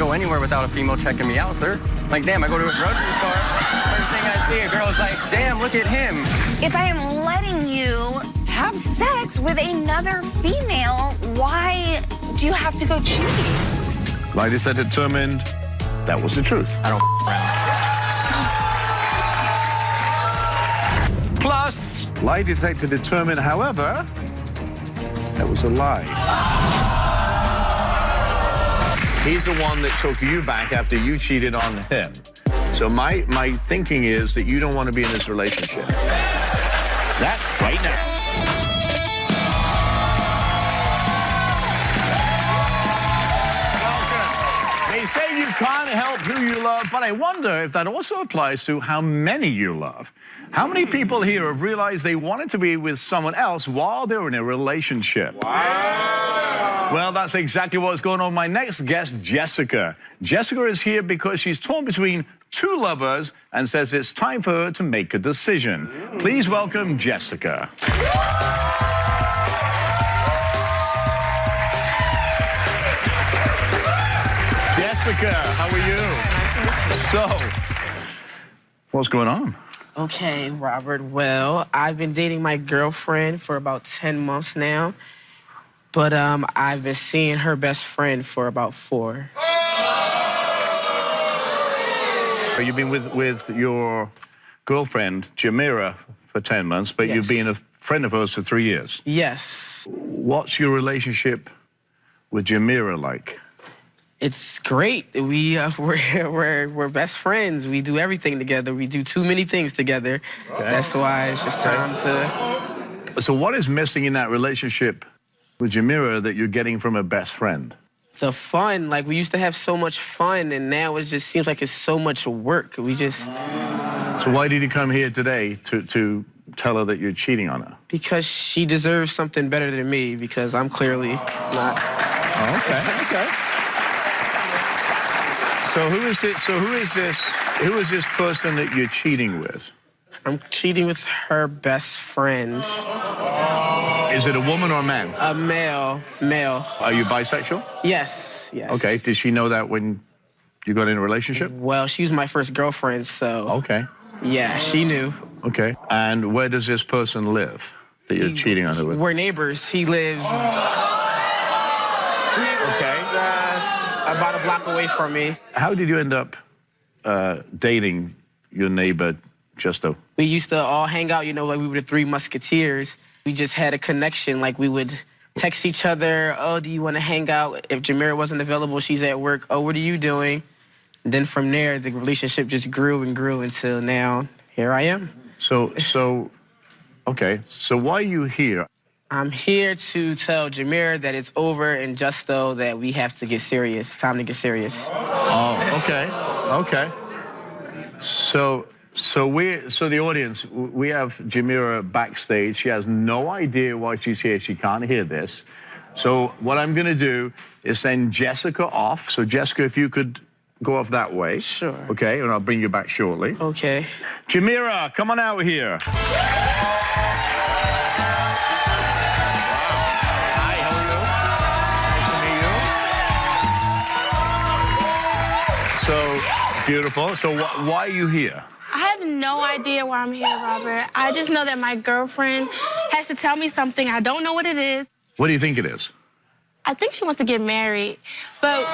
go anywhere without a female checking me out, sir. Like, damn, I go to a grocery store, first thing I see, a girl's like, damn, look at him. If I am letting you have sex with another female, why do you have to go cheating? Ladies are determined that was the truth. I don't around. Plus, lie detector determined, however, that was a lie. He's the one that took you back after you cheated on him. So my thinking is that you don't want to be in this relationship. That's right now. They say you can't help who you love, but I wonder if that also applies to how many you love. How many people here have realized they wanted to be with someone else while they were in a relationship? Wow. Well, that's exactly what's going on with my next guest, Jessica. Jessica is here because she's torn between two lovers and says it's time for her to make a decision. Please welcome Jessica. Jessica, how are you? So, what's going on? Okay, Robert. Well, I've been dating my girlfriend for about 10 months now, but I've been seeing her best friend for about 4. You've been with your girlfriend, Jamira, for 10 months, but Yes. you've been a friend of hers for 3 years. Yes. What's your relationship with Jamira like? It's great. We're best friends. We do everything together. We do too many things together. Okay. That's why it's just time to... So what is missing in that relationship with Jamira that you're getting from a best friend? The fun. Like, we used to have so much fun, and now it just seems like it's so much work. We just... So why did you come here today to tell her that you're cheating on her? Because she deserves something better than me, because I'm clearly not. Oh, okay, okay. So who is this person that you're cheating with? I'm cheating with her best friend. Is it a woman or a man? A male. Are you bisexual? Yes. Okay, did she know that when you got in a relationship? Well, she was my first girlfriend, so... Okay. Yeah, she knew. Okay, and where does this person live that you're cheating on her with? We're neighbors. He lives... Okay. About a block away from me. How did you end up dating your neighbor, Justo? We used to all hang out, you know, like we were the Three Musketeers. We just had a connection, like we would text each other, oh, do you want to hang out? If Jamira wasn't available, she's at work, oh, what are you doing? And then from there, the relationship just grew and grew until now, here I am. Okay, so why are you here? I'm here to tell Jamira that it's over and Justo that we have to get serious. It's time to get serious. Oh, okay. So the audience, we have Jamira backstage. She has no idea why she's here. She can't hear this. So what I'm gonna do is send Jessica off. So Jessica, if you could go off that way. Sure. Okay, and I'll bring you back shortly. Okay. Jamira, come on out here. So beautiful. So why are you here? I have no idea why I'm here, Robert. I just know that my girlfriend has to tell me something. I don't know what it is. What do you think it is? I think she wants to get married, but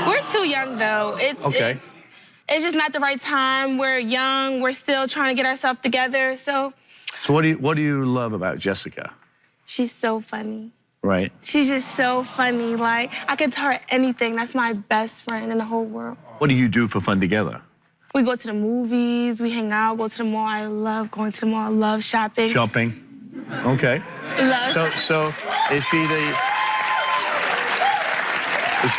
we're too young, though. It's just not the right time. We're young. We're still trying to get ourselves together. So what do you love about Jessica? she's so funny. Right. She's just so funny. Like, I can tell her anything. That's my best friend in the whole world. What do you do for fun together? We go to the movies, we hang out, go to the mall. I love going to the mall. I love shopping. Shopping. Okay. So is she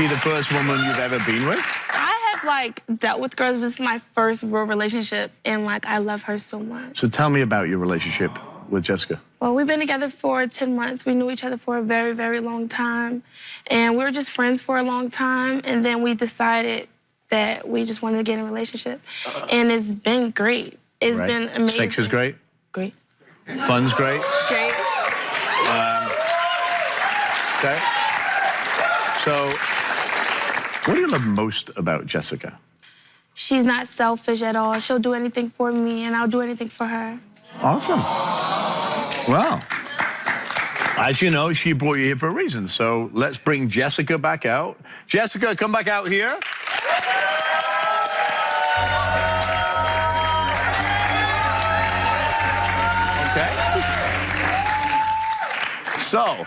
the first woman you've ever been with? I have, like, dealt with girls, but this is my first real relationship, and, like, I love her so much. So tell me about your relationship with Jessica. Well, we've been together for 10 months. We knew each other for a very, very long time, and we were just friends for a long time, and then we decided that we just wanted to get in a relationship, and it's been great. It's been amazing. Sex is great? Great. Fun's great? Great. Okay. So, What do you love most about Jessica? She's not selfish at all. She'll do anything for me, and I'll do anything for her. Awesome. Well, as you know, she brought you here for a reason. So let's bring Jessica back out. Jessica, come back out here. Okay. So,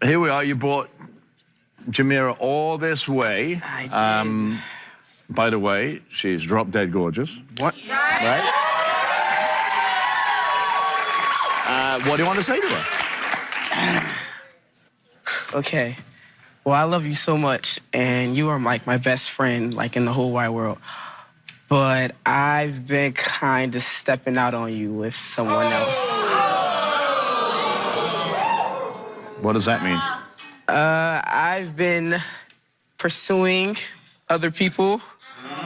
here we are. You brought Jamira all this way. I did. By the way, she's drop dead gorgeous. What? Right? What do you want to say to her? Okay. Well, I love you so much, and you are like my best friend, like in the whole wide world. But I've been kind of stepping out on you with someone else. What does that mean? I've been pursuing other people,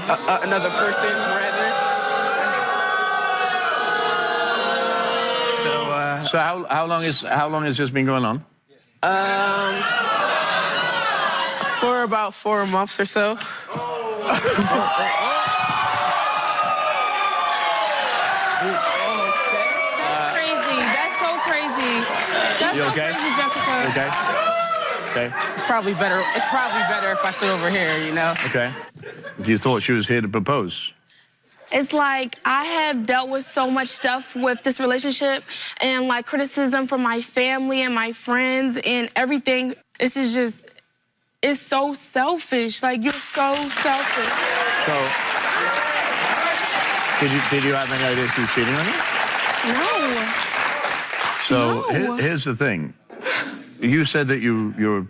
another person, rather. So how long has this been going on? For about 4 months or so. That's crazy. That's so crazy. That's You so okay? crazy, Jessica. Okay. Okay. It's probably better if I sit over here, you know? Okay. You thought she was here to propose? It's like I have dealt with so much stuff with this relationship and like criticism from my family and my friends and everything. This is just, it's so selfish. Like, you're so selfish. So, did you have any idea she was cheating on you? No. So No. here's the thing. You said that you were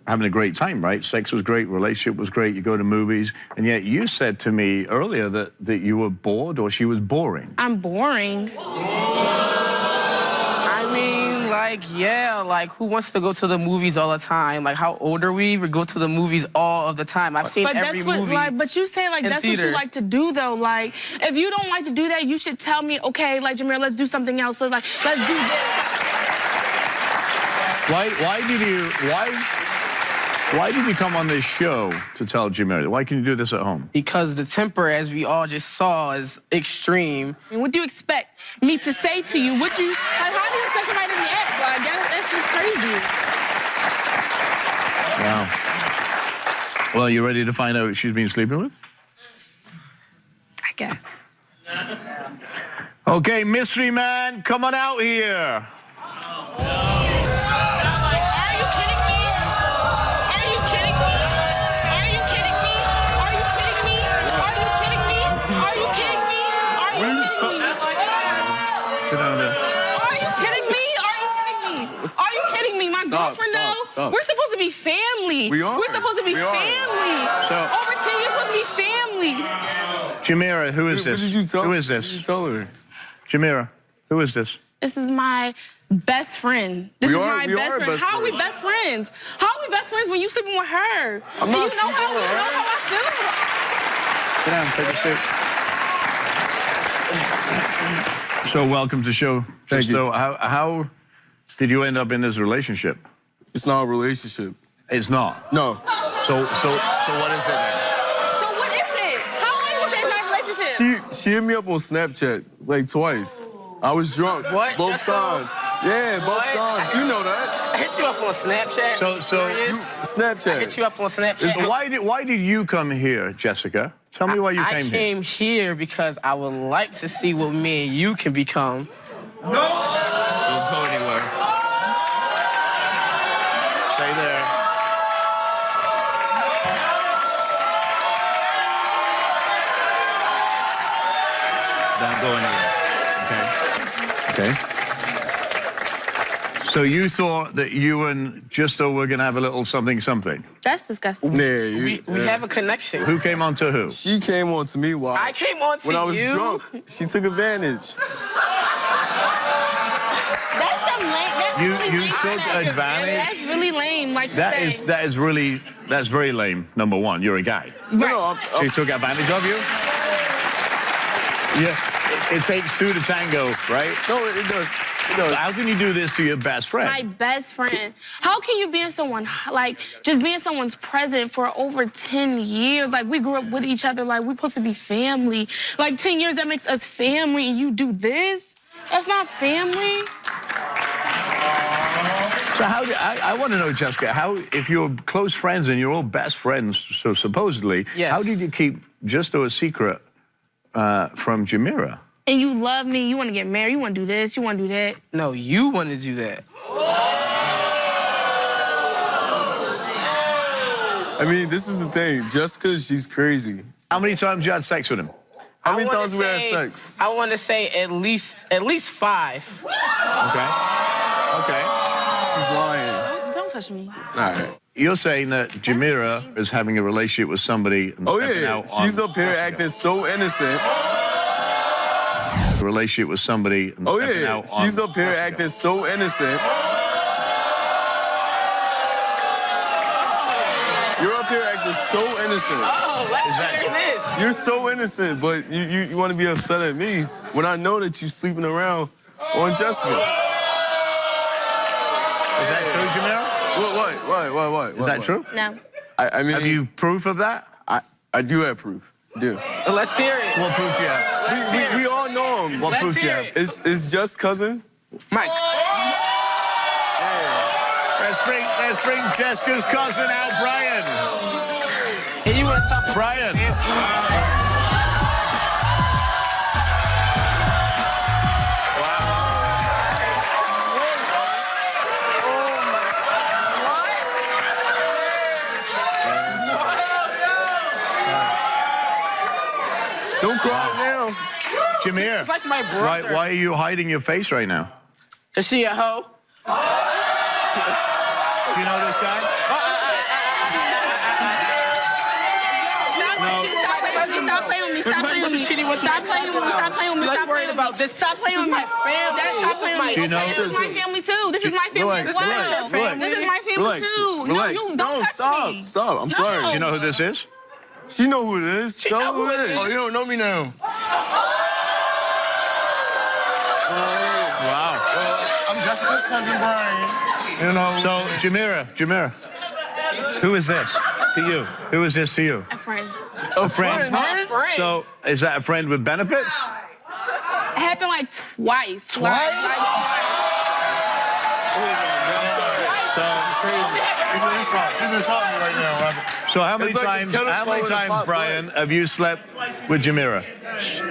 having a great time, right? Sex was great, relationship was great, you go to movies, and yet you said to me earlier that you were bored or she was boring. I'm boring. I mean, like, yeah, like, who wants to go to the movies all the time? Like, how old are we? We go to the movies all of the time. I've seen But every that's what, movie. like, but you saying like in that's what theater. you like to do though. Like, if you don't like to do that, you should tell me, okay, like Jamira, let's do something else. So like, let's do this. Why did you come on this show to tell Jamira? Why can you do this at home? Because the temper, as we all just saw, is extreme. I mean, what do you expect me to say to you? What you, like, how do you expect somebody to react? Like, that's just crazy. Wow. Well, you ready to find out who she's been sleeping with? I guess. Okay, mystery man, come on out here. Sit down there. Are you kidding me? Are you kidding me? Are you kidding me? My girlfriend knows. stop. We're supposed to be family. We are. We're supposed to be We are. family. So- Over 10 years, supposed to be family. Jamira, who is What this? did you tell Who is What did you this? tell her? Jamira, who is this? This is my best friend. This We is are- my we best are friend. best How are we friends. best friends? How are we best friends when you sleeping with her? I'm Do not you know sleeping how with her. I feel? Sit down, take a seat. So welcome to show. Thank you. So how did you end up in this relationship? It's not a relationship. It's not. No. So what is it then? So what is it? How long you say it's not a relationship? She hit me up on Snapchat like twice. I was drunk. What? Both Just so- times. Yeah, both What? times. You know that. I hit you up on Snapchat. So- Serious? I Snapchat. hit you up on Snapchat. So why did you come here, Jessica? Tell me why you I came here. came here because I would like to see what me and you can become. Don't go anywhere. Stay there. Don't go anywhere. Okay. Okay. So you thought that you and Justo were gonna have a little something. That's disgusting. Yeah, We have a connection. Who came on to who? She came on to me while I came on to when I was you. drunk. She took advantage. That's some lame. That's You really lame. took advantage? That's really lame. Like That's very lame. Number one, you're a guy. No, She took advantage of you. Yeah. It takes two to tango, right? no, it does. How can you do this to your best friend? My best friend. How can you be in someone, like, just being someone's present for over 10 years? Like, we grew up with each other, like, we're supposed to be family. Like, 10 years, that makes us family, and you do this? That's not family. So how do, I want to know, Jessica, how, if you're close friends and you're all best friends, so supposedly, Yes. how did you keep Justo a secret from Jamira? And you love me, you want to get married, you want to do this, you want to do that. No, you want to do that. I mean, this is the thing. Jessica, she's crazy. How many times you had sex with him? How many I wanna times we had say- sex? I want to say at least 5. Okay. Okay. She's lying. Don't touch me. All right. You're saying that Jamira is having a relationship with somebody and Oh, stepping yeah. out She's on up here acting so innocent. a relationship with somebody and Oh, stepping yeah. out on She's up here acting so innocent. You're up here acting so innocent. Oh, let's that hear true? this. You're so innocent, but you want to be upset at me when I know that you're sleeping around on Jessica. Is that true, Jamira? What? Is that true? No. I mean, Have you proof of that? I do have proof. I do. Let's hear it. What proof do you have? We all know him. What Let's proof do you hear have? it. It's just cousin. Mike. Let's bring Jessica's cousin out, Brian. And you want to talk Brian. Don't cry now. Jameer, It's like my brother. why are you hiding your face right now? Is she a hoe? Do you know this guy? Stop playing with me. Stop playing with me. Stop playing with me. Stop playing with me. Stop playing with me. Stop playing with me. about this. Stop playing with me. This is my family. Stop playing with me. Do you know- Okay, this is my family too. This is my family as well. This is my family too. No, Relax. you don't touch me. Stop. I'm sorry. Do you know who this is? She know who it is. Tell her who it is. Oh, you don't know me now. Wow. I'm Jessica's cousin Brian. You know. So, Jamira, who is this to you? Who is this to you? A friend. A friend. My friend. So, is that a friend with benefits? It happened like twice. She's insulting me right now, Robert. So how many It's like the kettle blowing the pot, Brian, have you slept with Jamira?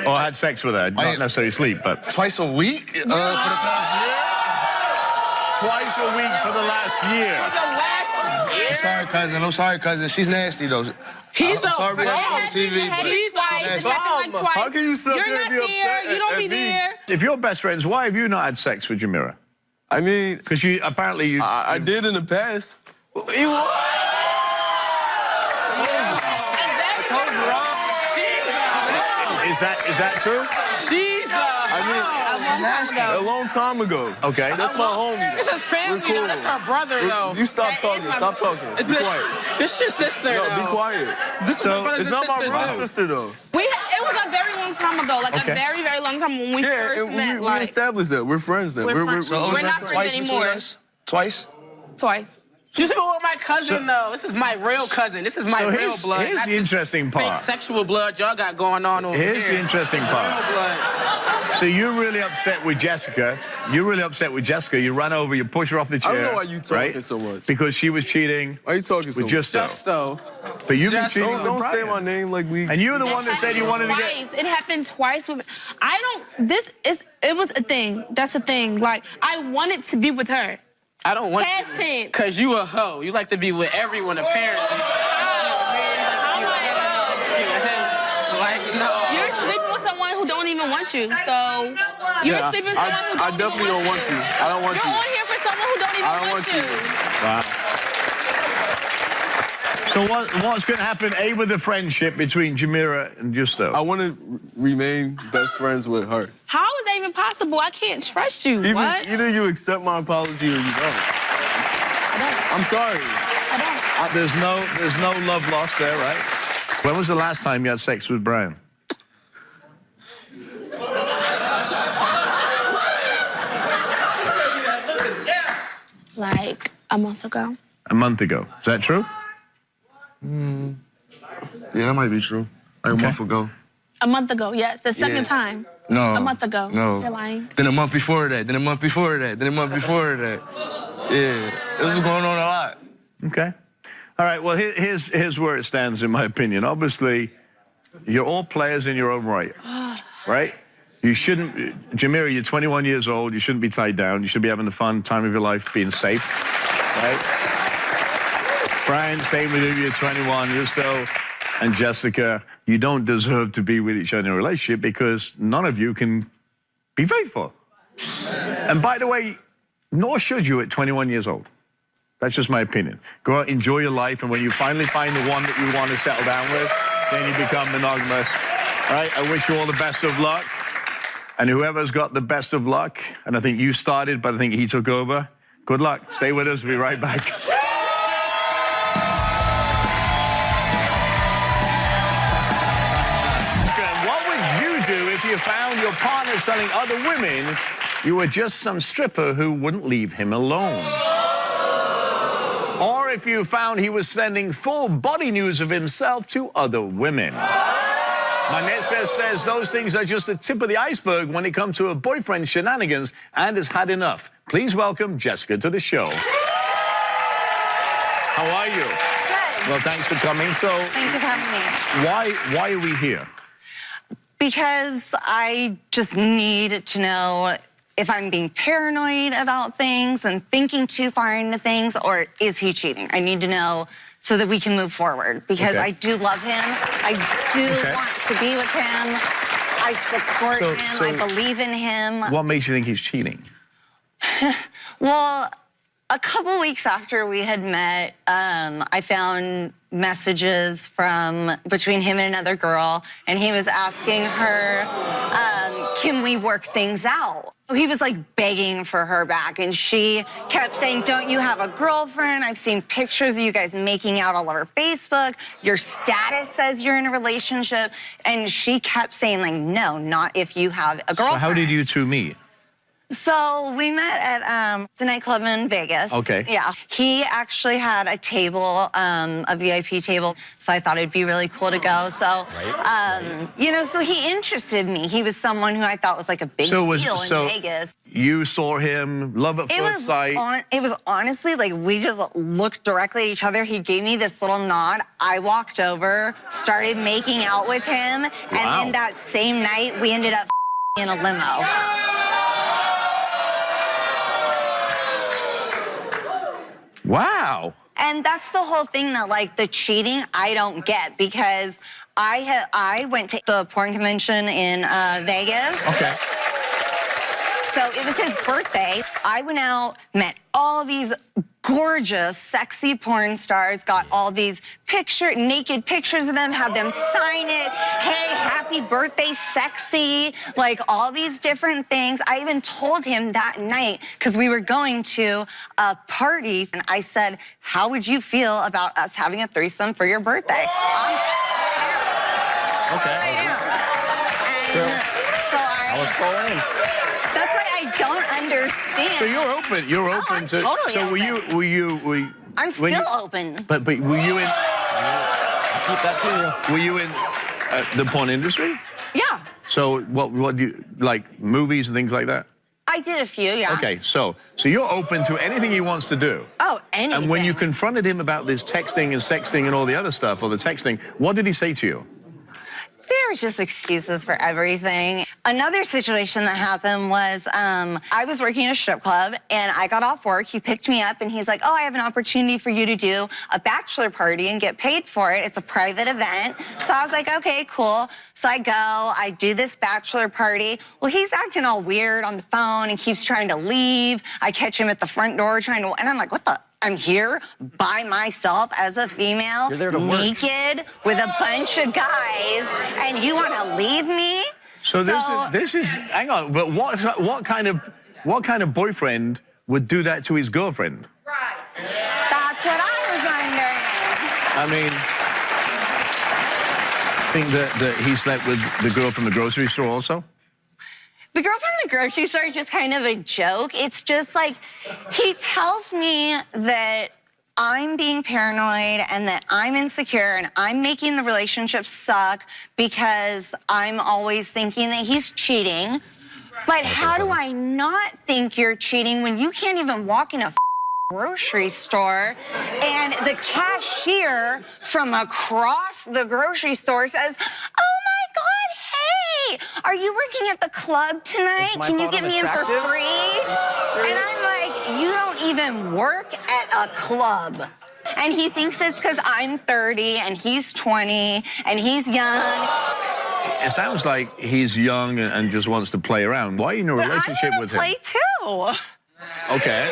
Or had sex with her? Not necessarily sleep, but Twice a week for the past year? twice a week for the last year. I'm sorry, cousin. She's nasty, though. He's I'm a sorry we It have to go on happened TV, but twice. It happened like twice. How can you sit up You're there not and be there. upset You don't at be me? there. If you're best friends, why have you not had sex with Jamira? I mean, Because you apparently you. I did in the past. Is that true? A long time ago. Okay. That's my homie. This is family, We're cool. though. That's her brother, though. You stop That is talking. my- Stop talking. Be quiet. This your sister, No, though. be quiet. This is So, my brothers It's and not my sisters, real though. sister, though. It was a very long time ago, like Okay. a very, very long time when we Yeah, first and met. we Like established that. We're friends now. We're friends. So We're that's not twice friends between anymore. us? Twice? Twice. You sleeping with my cousin, though. This is my real cousin. This is my So real here's blood. the not this interesting fake part. sexual blood y'all got going on over Here's here. the interesting Real part. blood. So you're really upset with Jessica. You run over, you push her off the chair. I don't know why you talking right? so much. Because she was cheating Why are you talking so with much? Justo. Just, though. But you've been Just cheating Don't with say Brian. my name like we. And you're the one that said you wanted to get... It happened twice with me. It was a thing. That's a thing. Like, I wanted to be with her. I don't want Past tense. Because you a hoe. You like to be with everyone, apparently. Like, no. You're sleeping with someone who don't even want you. So, you're Yeah, sleeping with someone who don't I definitely even don't want you. you. I don't want You're you. on here for someone who don't even I don't want you. Wow. So what's going to happen, A, with the friendship between Jamira and Justo? I want to remain best friends with her. How is that even possible? I can't trust you. What? Either you accept my apology or you don't. I'm sorry. There's no love lost there, right? When was the last time you had sex with Brian? like a month ago. A month ago. Is that true? Yeah, that might be true. Like a month ago. A month ago, yes. The second time. No. A month ago. No. You're lying. Then a month before that. Then a month before that. Then a month before that. Yeah. This was going on a lot. Okay. All right, well, here's where it stands, in my opinion. Obviously, you're all players in your own right, right? You shouldn't, Jamira, you're 21 years old. You shouldn't be tied down. You should be having the fun time of your life, being safe, right? Brian, same with you. You're 21. Justo and Jessica, you don't deserve to be with each other in a relationship because none of you can be faithful. And by the way, nor should you at 21 years old. That's just my opinion. Go out, enjoy your life, and when you finally find the one that you want to settle down with, then you become monogamous. All right, I wish you all the best of luck. And whoever's got the best of luck, and I think you started, but I think he took over, good luck. Stay with us. We'll be right back. Okay, what would you do if you found your partner selling other women? You were just some stripper who wouldn't leave him alone. Or if you found he was sending full body news of himself to other women. Manette says those things are just the tip of the iceberg when it comes to a boyfriend shenanigans and has had enough. Please welcome Jessica to the show. How are you? Good. Well, thanks for coming. So, Thank you for having me. why are we here? Because I just need to know if I'm being paranoid about things and thinking too far into things, or is he cheating? I need to know so that we can move forward, because I do love him. I do want to be with him. I support him. I believe in him. What makes you think he's cheating? Well, a couple weeks after we had met, I found messages between him and another girl, and he was asking her, can we work things out? He was like begging for her back, and she kept saying, don't you have a girlfriend? I've seen pictures of you guys making out all over Facebook. Your status says you're in a relationship. And she kept saying, like, no, not if you have a girlfriend. So how did you two meet? So we met at the nightclub in Vegas. Okay. Yeah. He actually had a table, a VIP table, so I thought it'd be really cool to go. So, you know, so he interested me. He was someone who I thought was like a big deal in Vegas. You saw him, love at first sight. It was honestly like we just looked directly at each other. He gave me this little nod. I walked over, started making out with him, and then that same night we ended up in a limo. Wow. And that's the whole thing that, like, the cheating, I don't get, because I went to the porn convention in Vegas. Okay. So it was his birthday. I went out, met all these gorgeous, sexy porn stars, got all these naked pictures of them, had them sign it. Hey, happy birthday, sexy. Like, all these different things. I even told him that night, because we were going to a party, and I said, how would you feel about us having a threesome for your birthday? I was following. That's why I don't understand. So you're open. You're open I'm to. totally so open. were you? I'm still open. But were you in? Keep that to you. Were you in the porn industry? Yeah. So what do you like, movies and things like that? I did a few, yeah. Okay, so you're open to anything he wants to do. Oh, anything. And when you confronted him about this texting and sexting and all the other stuff, or the texting, what did he say to you? There's just excuses for everything. Another situation that happened was I was working at a strip club, and I got off work. He picked me up, and he's like, oh, I have an opportunity for you to do a bachelor party and get paid for it. It's a private event. So I was like, okay, cool. So I go, I do this bachelor party. Well, he's acting all weird on the phone and keeps trying to leave. I catch him at the front door and I'm like, what the? I'm here by myself as a female, naked with a bunch of guys, and you want to leave me? So this is hang on, but what kind of boyfriend would do that to his girlfriend? Right. That's what I was wondering. I mean, think that he slept with the girl from the grocery store also? The girl from the grocery store is just kind of a joke. It's just like, he tells me that I'm being paranoid and that I'm insecure and I'm making the relationship suck because I'm always thinking that he's cheating. But how do I not think you're cheating when you can't even walk in a grocery store and the cashier from across the grocery store says, "Oh my God, hey, are you working at the club tonight? Can you get me in for free?" And I'm like, you don't even work at a club. And he thinks it's because I'm 30 and he's 20 and he's young. It sounds like he's young and just wants to play around. Why are you in a relationship with him? I want to play too. Okay.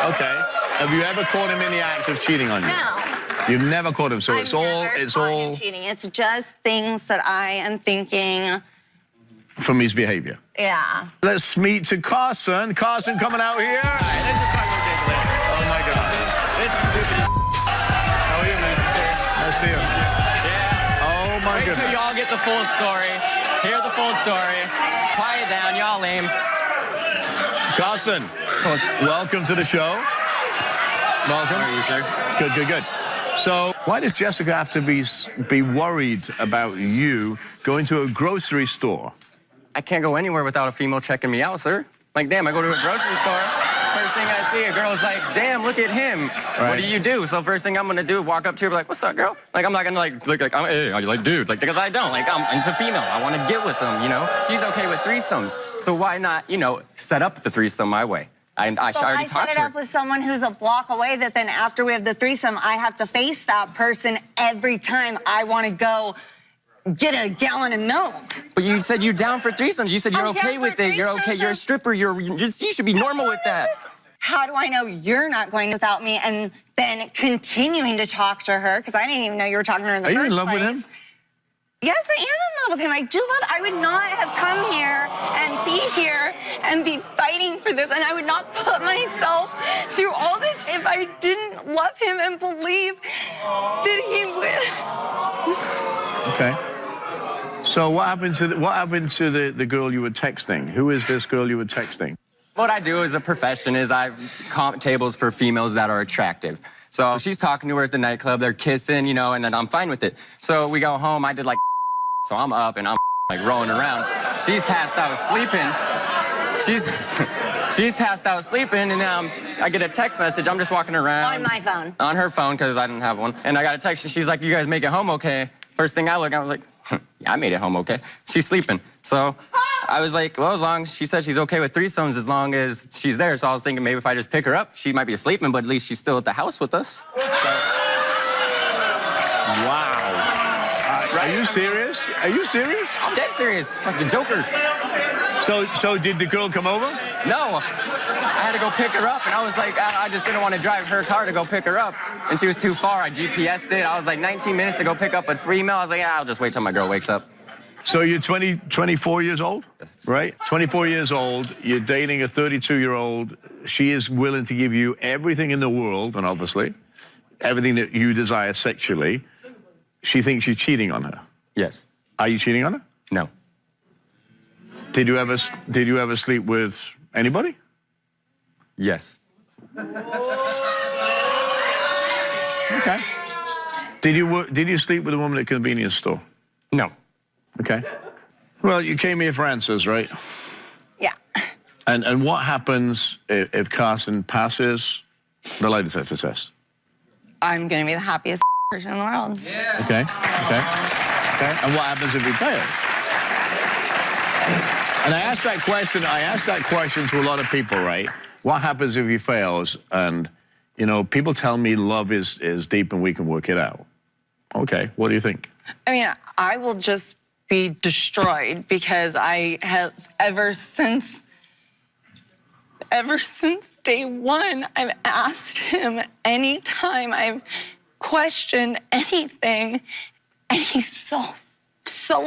Okay. Have you ever caught him in the act of cheating on you? No. You've never caught him, so I've it's never caught him cheating. It's just things that I am thinking. from his behavior. Yeah. Let's meet to Carson. Carson coming out here. This is fucking ridiculous. Oh my God. This is stupid. How are you, man? Nice to see you. Yeah. Oh my Wait till goodness. y'all get the full story. Hear the full story. Quiet down, y'all lame. Carson, welcome to the show. Welcome. How are you, sir? Good, good, good. So why does Jessica have to be worried about you going to a grocery store? I can't go anywhere without a female checking me out, sir. Like, damn, I go to a grocery store. First thing I see, a girl's like, damn, look at him. Right. What do you do? So first thing I'm gonna do, walk up to her, be like, what's up, girl? Like, I'm not gonna look like, hey, I like dudes. Like, because I don't. Like, I'm into female. I wanna get with them, you know? She's okay with threesomes. So why not, you know, set up the threesome my way? I So already I talked set to it her. up with someone who's a block away that then after we have the threesome, I have to face that person every time I want to go get a gallon of milk. But you said you're down for threesomes. You said you're I'm down okay for with it. You're okay. threesomes. You're a stripper. You should be normal with that. How do I know you're not going without me and then continuing to talk to her? Because I didn't even know you were talking to her in the Are you first in love place. with him? Yes, I am in love with him. I do love. I would not have come here and be here and be fighting for this, and I would not put myself through all this if I didn't love him and believe that he would. Okay. So what happened to the girl you were texting? Who is this girl you were texting? What I do as a profession is I comp tables for females that are attractive. So she's talking to her at the nightclub, they're kissing, you know, and then I'm fine with it. So we go home, I did like, so I'm up and I'm like rolling around. She's passed out sleeping. She's passed out sleeping, and I get a text message. I'm just walking around. On my phone. On her phone, because I didn't have one. And I got a text, and she's like, you guys make it home okay? First thing I look, I was like, yeah, I made it home okay. She's sleeping. So I was like, well, as long as she said she's okay with threesomes, as long as she's there. So I was thinking maybe if I just pick her up, she might be sleeping, but at least she's still at the house with us. So, Wow. Are you serious? Are you serious? I'm dead serious, like the Joker. So did the girl come over? No, I had to go pick her up, and I was like, I just didn't want to drive her car to go pick her up. And she was too far. I GPS'd it. I was like 19 minutes to go pick up a female. I was like, yeah, I'll just wait till my girl wakes up. So you're 24 years old, right? 24 years old, you're dating a 32-year-old. She is willing to give you everything in the world, and obviously, everything that you desire sexually. She thinks you're cheating on her. Yes. Are you cheating on her? No. Did you ever sleep with anybody? Yes. Okay. Did you sleep with a woman at a convenience store? No. Okay. Well, you came here for answers, right? Yeah. And what happens if Carson passes the lie detector test? I'm going to be the happiest person in the world. Okay. Okay. Okay. And what happens if he fails? And I asked that question to a lot of people, right? What happens if he fails? And, you know, people tell me love is deep and we can work it out. Okay. What do you think? I mean, I will just be destroyed because I have ever since day one, I've asked him anytime I've questioned anything, and he's so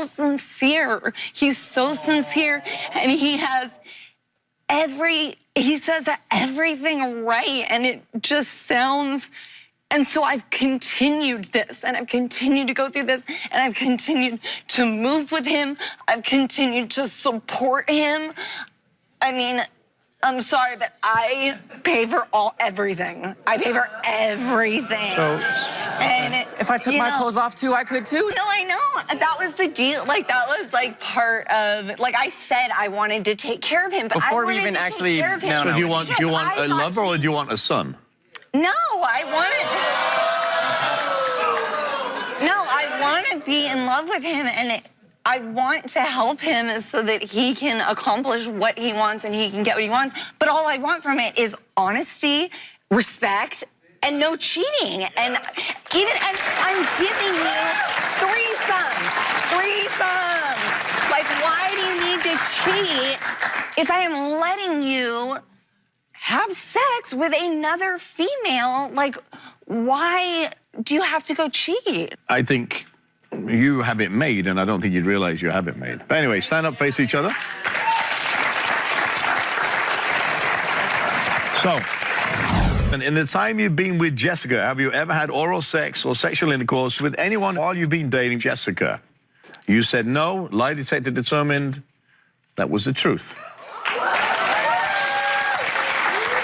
sincere. He's so sincere, and he says everything right, and it just sounds And so I've continued this, and I've continued to go through this, and I've continued to move with him. I've continued to support him. I mean, I'm sorry, but I pay for everything. I pay for everything. And If I took my clothes off too, I could too. No, I know. That was the deal. Like, that was like part of, like I said, I wanted to take care of him, but Before I we wanted even to actually- take care of him. no, So no. do you want Because I a thought lover or do you want a son? No, I want to be in love with him, and I want to help him so that he can accomplish what he wants and he can get what he wants. But all I want from it is honesty, respect, and no cheating. And I'm giving you 3 sons. 3 sons. Like, why do you need to cheat if I am letting you have sex with another female? Like, why do you have to go cheat? I think you have it made, and I don't think you'd realize you have it made. But anyway, stand up, face each other. So, and in the time you've been with Jessica, have you ever had oral sex or sexual intercourse with anyone while you've been dating Jessica? You said no. Lie detector determined that was the truth.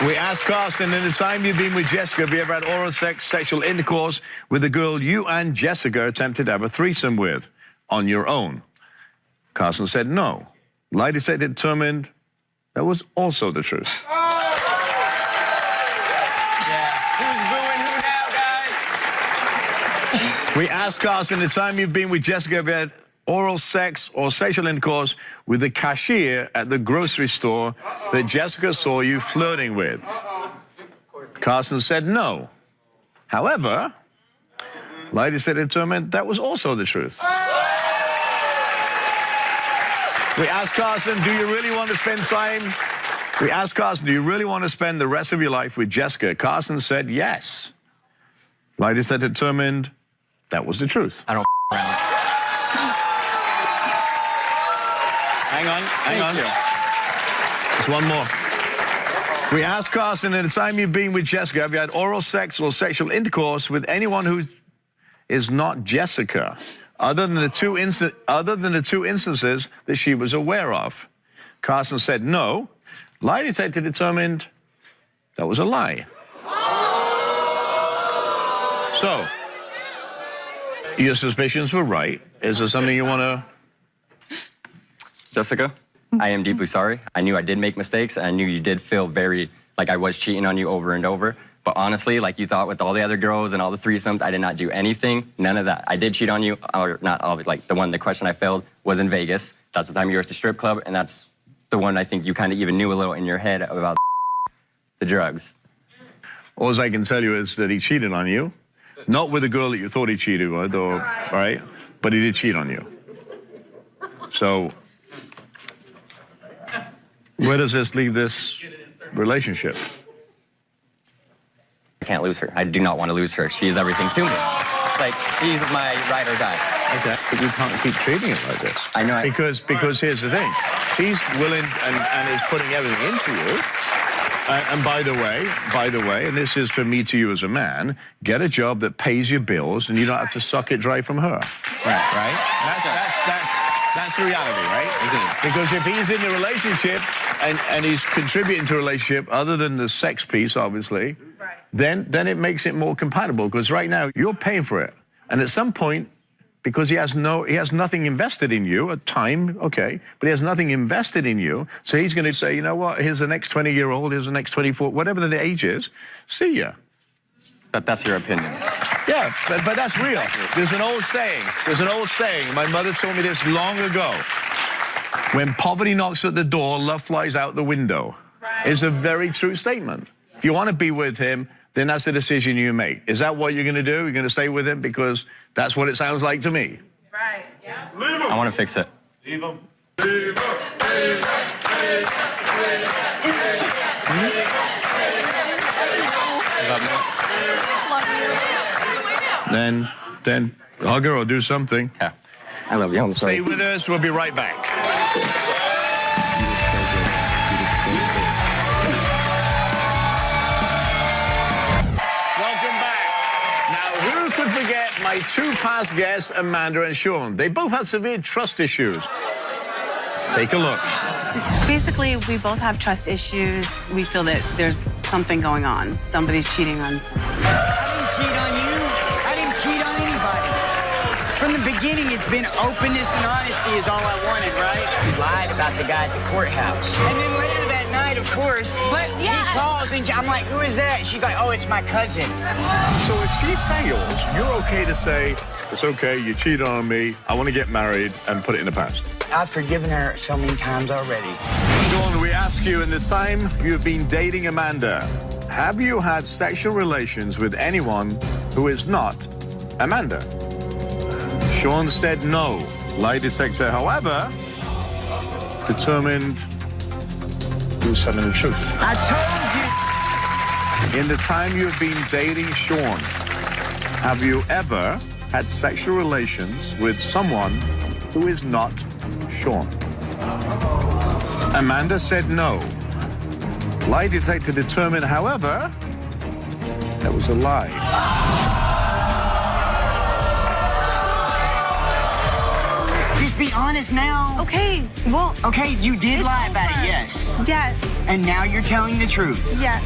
We asked Carson, in the time you've been with Jessica, have you ever had oral sex, sexual intercourse with a girl you and Jessica attempted to have a threesome with on your own? Carson said no. Lie detector determined that was also the truth. Who's booing who now, guys? We asked Carson, the time you've been with Jessica, have you had oral sex or sexual intercourse with the cashier at the grocery store that Jessica saw you flirting with? Carson said no. However, lie detector determined that was also the truth. We asked Carson, do you really want to spend time? We asked Carson, do you really want to spend the rest of your life with Jessica? Carson said yes. Lie detector determined that was the truth. I don't around. Hang on. Thank you. There's one more. We asked Carson, in the time you've been with Jessica, have you had oral sex or sexual intercourse with anyone who is not Jessica, other than the two instances that she was aware of? Carson said no. Lie detector determined that was a lie. So, your suspicions were right. Is there something you want to... Jessica, I am deeply sorry. I knew I did make mistakes, and I knew you did feel very like I was cheating on you over and over. But honestly, like you thought with all the other girls and all the threesomes, I did not do anything, none of that. I did cheat on you, or not all of it. Like the question I failed was in Vegas. That's the time you were at the strip club, and that's the one I think you kind of even knew a little in your head about the drugs. All I can tell you is that he cheated on you. Not with the girl that you thought he cheated with, or, right? But he did cheat on you. So, where does this leave this relationship? I can't lose her. I do not want to lose her. She is everything to me. Like, she's my ride or die. Okay. But you can't keep treating it like this. I know. Because here's the thing. She's willing and is putting everything into you. And by the way, and this is for me to you as a man, get a job that pays your bills and you don't have to suck it dry from her. Right? That's the reality, right? It is. Because if he's in the relationship and he's contributing to a relationship other than the sex piece, obviously, then it makes it more compatible. Because right now, you're paying for it. And at some point, because he has nothing invested in you, at time, okay, but he has nothing invested in you, so he's going to say, you know what, here's the next 20-year-old, here's the next 24, whatever the age is, see ya. But that's your opinion. Yeah, but that's real. There's an old saying, my mother told me this long ago. When poverty knocks at the door, love flies out the window. It's a very true statement. If you want to be with him, then that's the decision you make. Is that what you're going to do? You're going to stay with him because that's what it sounds like to me. Right. Yeah. I want to fix it. Leave him. Leave him. Then hug her or do something. Yeah. I love you. I'm sorry. Stay with us. We'll be right back. Welcome back. my two past guests, Amanda and Sean. They both had severe trust issues. Take a look. Basically, we both have trust issues. We feel that there's something going on. Somebody's cheating on someone. I didn't cheat on you. I didn't cheat on anybody. From the beginning, it's been openness and honesty is all I wanted, right? You lied about the guy at the courthouse. And then later that night, of course, he calls and I'm like, who is that? She's like, oh, it's my cousin. So if she fails, you're okay to say, it's okay, you cheated on me, I want to get married, and put it in the past. I've forgiven her so many times already. Sean, we ask you, in the time you've been dating Amanda, have you had sexual relations with anyone who is not Amanda? Sean said no. Lie detector, however, determined who's telling the truth. I told you. In the time you've been dating Sean, have you ever had sexual relations with someone who is not Sean? Amanda said no. Lie detector determined, however, that was a lie. Just be honest now. Okay, well... Okay, you did lie about it, yes. Yes, And now you're telling the truth. yes.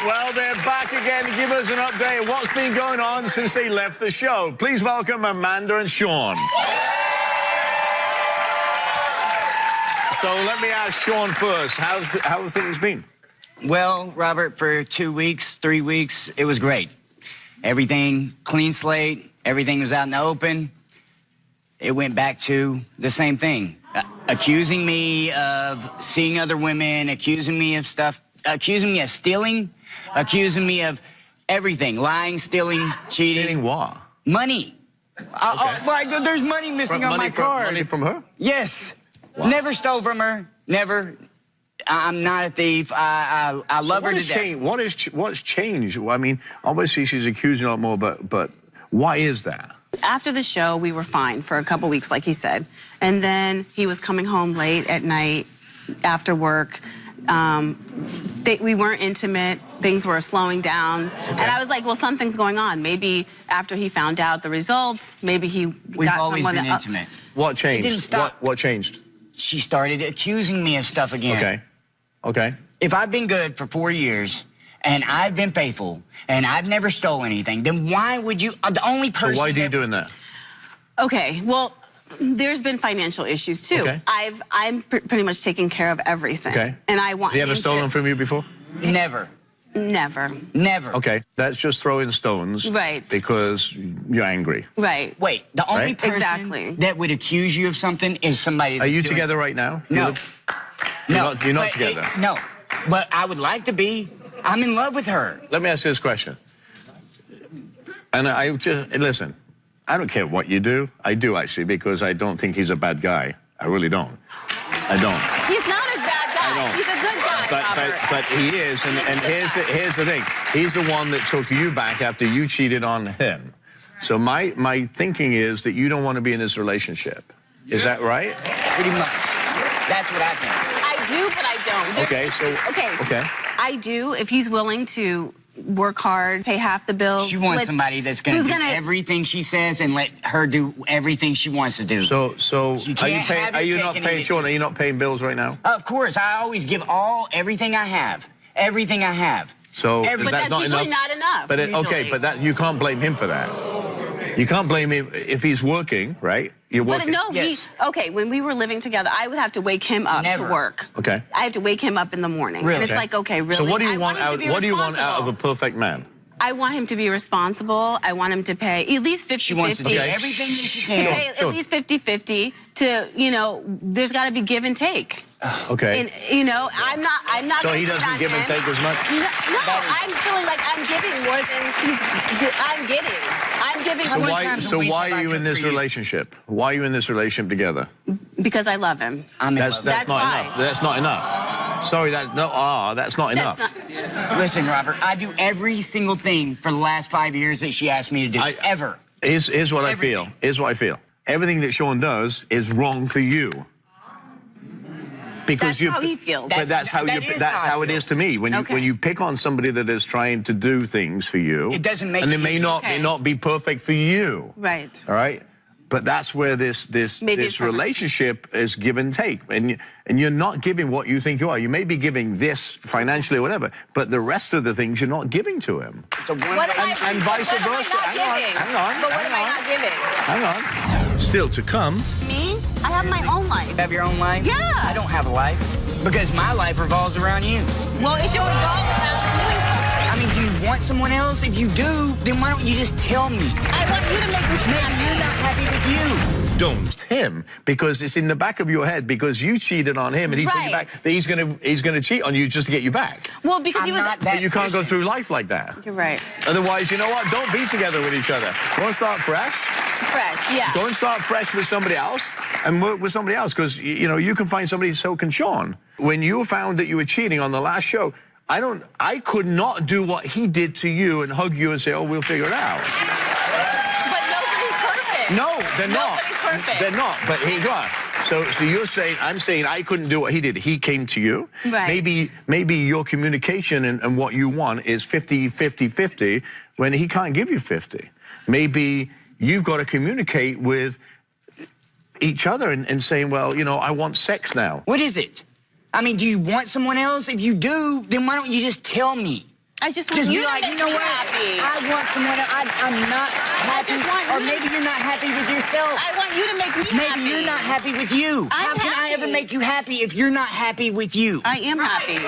Well, they're back again to give us an update of what's been going on since they left the show. Please welcome Amanda and Sean. So let me ask Sean first. How have things been? Well, Robert, for 2 weeks, 3 weeks, it was great. Everything, clean slate, everything was out in the open. It went back to the same thing. Accusing me of seeing other women, accusing me of stuff, accusing me of stealing, accusing me of everything, lying, stealing, cheating. Stealing what? Money. Like, there's money missing on my card. Money from her? Yes. Wow. Never stole from her. Never. I'm not a thief. I love her to death. What's changed? I mean, obviously she's accusing a lot more, but why is that? After the show, we were fine for a couple weeks, like he said. And then he was coming home late at night after work. We weren't intimate. Things were slowing down. Okay. And I was like, well, something's going on. Maybe after he found out the results, maybe he We've got always someone been intimate. What changed? It didn't stop. What changed? She started accusing me of stuff again. Okay. Okay. If I've been good for 4 years and I've been faithful and I've never stole anything, then why would you? The only person. So why are you doing that? Okay, well, there's been financial issues too. Okay. I'm pretty much taking care of everything. Okay. And I want. Has he ever him stolen to, from you before? Never. Never. Never. Okay, that's just throwing stones. Right. Because you're angry. Right. Wait, the only Right? person Exactly. that would accuse you of something is somebody. Are you that's doing together right now? No. You're not But, together. No, but I would like to be. I'm in love with her. Let me ask you this question. And I just, listen, I don't care what you do. I do, actually, because I don't think he's a bad guy. I really don't. I don't. He's not a bad guy. I know. He's a good guy, Robert. But he is, and here's the thing. He's the one that took you back after you cheated on him. So my thinking is that you don't want to be in this relationship. Is that right? Pretty much. That's what I think. I do, but I don't. Okay. I do if he's willing to work hard, pay half the bills. She wants somebody that's going to do everything she says and let her do everything she wants to do. So You are you can't paying? have Are it you not taken paying, Sean? Are you not paying bills right now? Of course, I always give everything I have. Everything I have. So is But that that's not usually enough? not enough. But usually. okay, but that you can't blame him for that. You can't blame him if he's working, right? You're But working. no, Yes. when we were living together, I would have to wake him up Never. to work. Okay. I have to wake him up in the morning. Really? And it's like, okay, really? So what do you I want him to out? be What do you want out of a responsible. perfect man? I want him to be responsible. I want him to pay at least 50-50. She wants to do Okay. everything that she To can. pay Sure. at least 50-50 to, there's got to be give and take. Okay. And, I'm not So gonna he sit doesn't on give and him. take as much? No, I'm feeling like I'm giving more than I'm getting. I'm giving So more why? times a So week why have I are you in cooked this for you? relationship? Why are you in this relationship together? because I love him. I'm in love. That's not why. enough. That's not enough. Sorry, that's not enough. Listen, Robert, I do every single thing for the last 5 years that she asked me to do. Ever. Here's what I feel. Everything. Here's what I feel. Everything that Sean does is wrong for you. That's how he feels. But that's how it is to me. When you pick on somebody that is trying to do things for you, it doesn't make and it it may not be perfect for you. Right. All right. But that's where this relationship is give and take, and you're not giving what you think you are. You may be giving this financially or whatever, but the rest of the things you're not giving to him. So and vice versa. Hang on. But what am I not giving? Hang on. Still to come. Me? I have my own life. You have your own life? Yeah. I don't have a life because my life revolves around you. Well, it should revolve around doing something. I mean, do you want someone else? If you do, then why don't you just tell me? I want you to make me Maybe happy. you're not happy with you. Don't him, because it's in the back of your head because you cheated on him and he's on your back. He's gonna cheat on you just to get you back. Well, because he was not that But you can't go through life like that. You're right. Otherwise, you know what? Don't be together with each other. Go and start fresh. Fresh, yeah. Go and start fresh with somebody else and work with somebody else, because you know you can find somebody, so can Sean. When you found that you were cheating on the last show, I could not do what he did to you and hug you and say, oh, we'll figure it out. But nobody's perfect. No, they're not. Nobody's perfect. They're not, but here you are. So you're saying, I'm saying I couldn't do what he did. He came to you. Right. Maybe your communication and what you want is 50-50-50 when he can't give you 50. Maybe you've got to communicate with each other and saying, well, you know, I want sex now. What is it? I mean, do you want someone else? If you do, then why don't you just tell me? I just want Just you be to like, make you know me what? happy. I want someone else. I'm not happy. just want Or you- maybe you're not happy with yourself. I want you to make me happy. Maybe you're not happy with you. I'm How can I ever happy. make you happy if you're not happy with you? I am happy.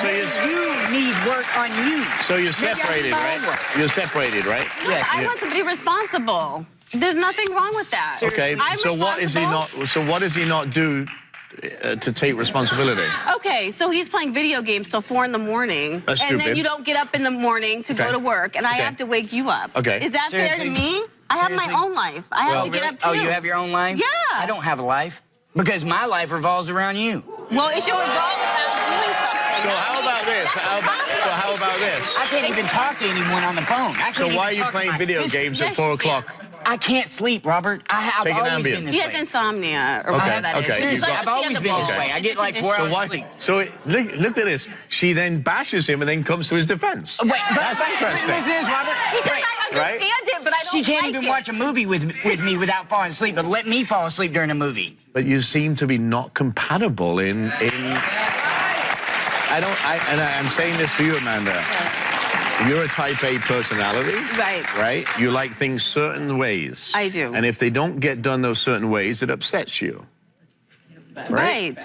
So You need work on you. So you're Maybe I separated, need my right? own work. You're separated, right? Yes. I want to be responsible. There's nothing wrong with that. Okay. I'm So what is he responsible. not? So what does he not do to take responsibility? Okay, so he's playing video games till 4 in the morning. That's and then stupid. you don't get up in the morning to Okay. go to work, and I Okay. have to wake you up. Okay. Is that fair to Seriously? me? I have my Seriously? own life. I have to get up too. Oh, you have your own life? Yeah. I don't have a life because my life revolves around you. Well, it should revolve around doing something. So how about this? How about this? I can't even talk to anyone on the phone. I can't So even why are you talk to playing my video sister. games Yes, at 4 you o'clock? I can't sleep, Robert. I've Take an always Ambien. been this He has way. insomnia, or whatever that is. okay, It's you've got- I've always been this understandable. way. I It's get a like 4 condition. hours sleep. So look at this. She then bashes him and then comes to his defense. Wait, That's interesting. Listen to this, Robert. Because Wait, I understand it, but I don't she can't like even it. watch a movie with me without falling asleep, but let me fall asleep during a movie. But you seem to be not compatible in. I'm saying this to you, Amanda. You're a type A personality. Right. Right? You like things certain ways. I do. And if they don't get done those certain ways, it upsets you. Right.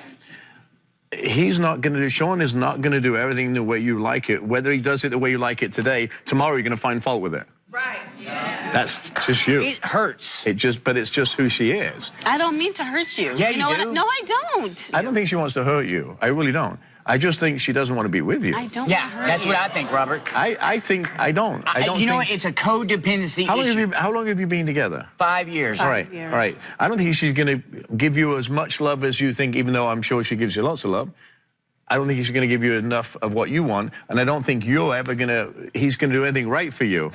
He's not going to do, Sean is not going to do everything the way you like it. Whether he does it the way you like it today, tomorrow you're going to find fault with it. Right. Yeah. That's just you. It hurts. But it's just who she is. I don't mean to hurt you. Yeah, you know do. what? No, I don't. I don't think she wants to hurt you. I really don't. I just think she doesn't want to be with you. I don't Yeah, want to hurt that's you. what I think, Robert. I think I don't. I don't You know think, what? It's a codependency how issue. long have you been together? 5 years. All right, years. all right. I don't think she's going to give you as much love as you think, even though I'm sure she gives you lots of love. I don't think he's going to give you enough of what you want, and I don't think he's going to do anything right for you.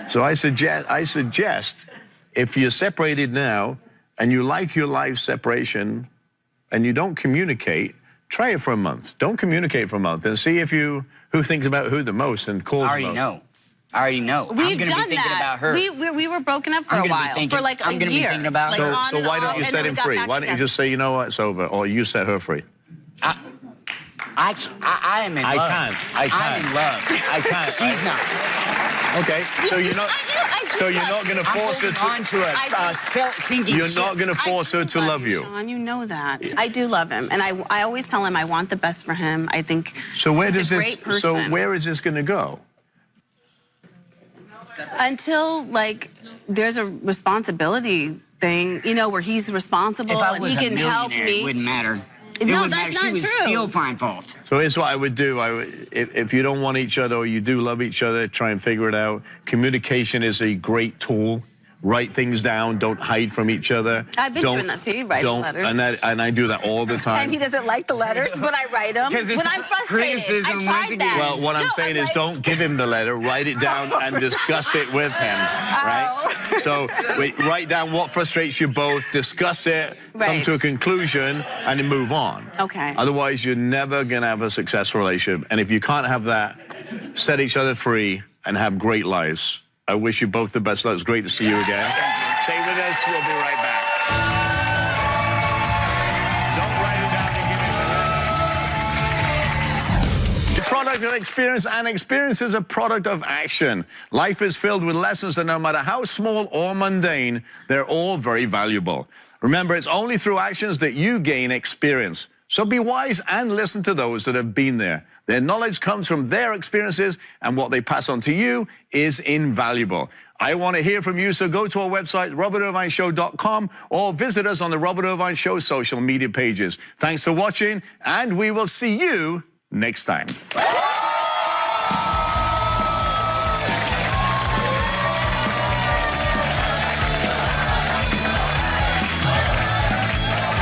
So I suggest if you're separated now and you like your life separation and you don't communicate, try it for a month. Don't communicate for a month and see who thinks about who the most and calls I already the most. know. I already know. I'm We've going to be done thinking that. about her. We were broken up for I'm a gonna be while, thinking- for like I'm a gonna be year. thinking about like her. on So and why don't off, you and set then him we got free? back Why don't you together. just say, you know what, it's over, or you set her free? I am in I love. can't. I'm in love. I can't. She's not. Okay, so you're not. I do So you're love not going to I'm force her holding on to. to a sinking You're ship. not going to force her to love you. Sean, you know that. I do love him, and I always tell him I want the best for him. I think So where he's does a this? great person. So where is this going to go? Until like there's a responsibility thing, you know, where he's responsible If I and was he a can help millionaire, me. it wouldn't matter. It No, wouldn't that's matter. not She would true. still find fault. So here's what I would do. If you don't want each other or you do love each other, try and figure it out. Communication is a great tool. Write things down. Don't hide from each other. I've been doing that, see, writing letters. And I do that all the time. And he doesn't like the letters, but I write them. 'Cause it's When I'm frustrated, criticism I once tried again. that. Well, what I'm saying is don't give him the letter. Write it down and discuss it with him, right? So write down what frustrates you both, discuss it, come Right. to a conclusion, and then move on. Okay. Otherwise, you're never going to have a successful relationship. And if you can't have that, set each other free and have great lives. I wish you both the best luck. It's great to see you again. Stay with us. We'll be right back. Don't write it down and give it to the product of experience, and experience is a product of action. Life is filled with lessons that no matter how small or mundane, they're all very valuable. Remember, it's only through actions that you gain experience. So be wise and listen to those that have been there. Their knowledge comes from their experiences, and what they pass on to you is invaluable. I want to hear from you, so go to our website, robertirvineshow.com, or visit us on the Robert Irvine Show social media pages. Thanks for watching, and we will see you next time.